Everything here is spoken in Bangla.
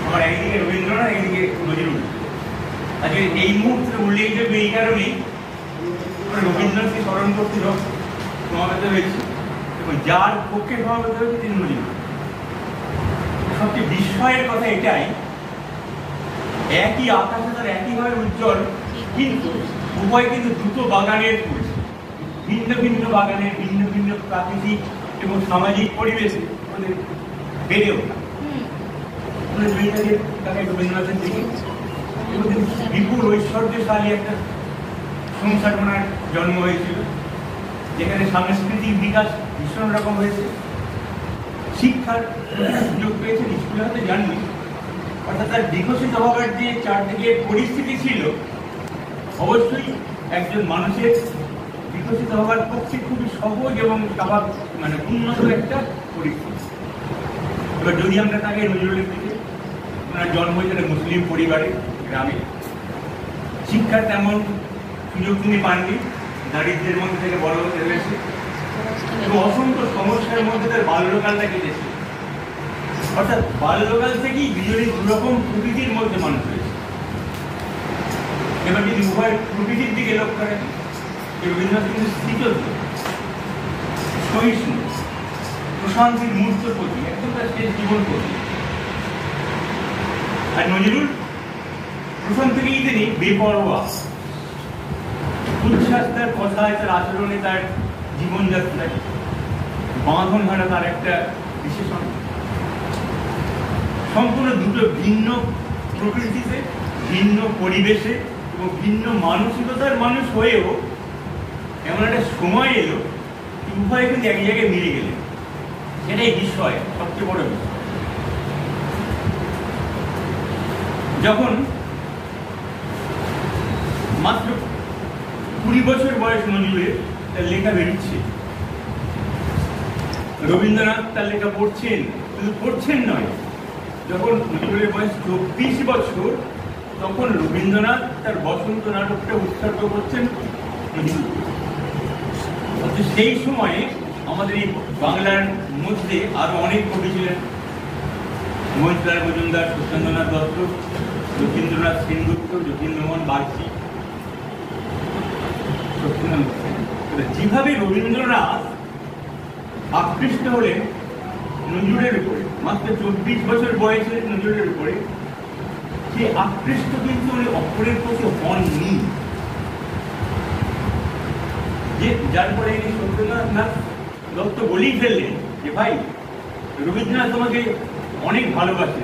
আবার একদিকে রবীন্দ্রনাথ, একদিকে নজরুল। আজকে এই মুহূর্তে উল্লেখ করবে এই কারণেই রবীন্দ্রনাথকে স্মরণ করতে সমাবেত হয়েছে এবং যার পক্ষে সমাবেত হয়েছে তিনি নজরুল। সবচেয়ে বিস্ময়ের কথা এটাই, একই আকাশে তার একইভাবে উজ্জ্বল, কিন্তু উভয় কিন্তু দুটো বাগানের ফুল, ভিন্ন ভিন্ন বাগানের ভিন্ন ভিন্ন প্রাকৃতিক এবং সামাজিক পরিবেশে আমাদের বেড়ে ওঠা। রবীন্দ্রনাথের দিকে বিপুল ঐশ্বর্যশালী একটা সংসারণার জন্ম হয়েছিল, যেখানে সাংস্কৃতিক বিকাশ ভীষণ রকম হয়েছে, শিক্ষার সুযোগ পেয়েছেন, স্কুলে হয়তো জাননি। অর্থাৎ তার বিকশিত হওয়ার যে চারদিকে পরিস্থিতি ছিল, অবশ্যই একজন মানুষের বিকশিত হওয়ার পক্ষে খুবই সহজ এবং মানে উন্নত একটা পরিস্থিতি। এবার যদি আমরা তাকে নজরুলের দিকে, ওনার জন্ম হয়েছিল মুসলিম পরিবারে, গ্রামে, শিক্ষার তেমন সুযোগ তিনি পাননি, দারিদ্র্যের মধ্যে থেকে বড় হতে হয়েছে এবং অসংখ্য সমস্যার মধ্যে তার বাল্যকালটা কেটেছে। অর্থাৎ বাল্যকাল থেকেই দুজনই দুরকম প্রকৃতির মধ্যে মানুষ হয়েছে। এবার যদি উভয় প্রকৃতির দিকে লক্ষ্য রাখি, রবীন্দ্রনাথ কিন্তু স্থিতত্ব, সহিষ্ণু, প্রশান্তির মূর্ত প্রতি, একদম তার শেষ জীবন প্রতি। আর নজরুল প্রথম থেকেই তিনি বেপরোয়া, উচ্ছ্বাস তার কথায়, তার আচরণে, তার জীবনযাত্রায় বাঁধন ধরা তার একটা বিশেষণ। সম্পূর্ণ দুটো ভিন্ন প্রকৃতিতে, ভিন্ন পরিবেশে এবং ভিন্ন মানসিকতার মানুষ হয়েও এমন একটা সময় এলো উভয় কিন্তু এক জায়গায় মিলে গেলেন। সেটাই বিষয়, সবচেয়ে বড় বিষয়। যখন মাত্র 20 বছর বয়স নজরুলের, তার লেখা বেরোচ্ছে, রবীন্দ্রনাথ তার লেখা পড়ছেন, শুধু পড়ছেন নয়, যখন নজরুলের বয়স 24 বছর, তখন রবীন্দ্রনাথ তার বসন্ত নাটকটা উৎসর্গ করছেন নজরুল। সেই সময়ে আমাদের এই বাংলার মধ্যে আরো অনেক কবি ছিলেন, মহিলার মজুমদার, সত্যেন্দ্রনাথ দত্ত, যতীন্দ্রনাথ সেনগুপ্ত, যতীন্দ্রমোহন বাগচি, যেভাবে রবীন্দ্রনাথ আকৃষ্ট হলেন নজরুলের উপরে, মাত্র 24 বছর বয়সের নজরুলের উপরে, সে আকৃষ্ট কিন্তু উনি অপরের প্রতি হননি। যে যার পরে সত্যেন্দ্রনাথ দত্ত বলেই ফেললেন যে ভাই, রবীন্দ্রনাথ তোমাকে অনেক ভালোবাসে,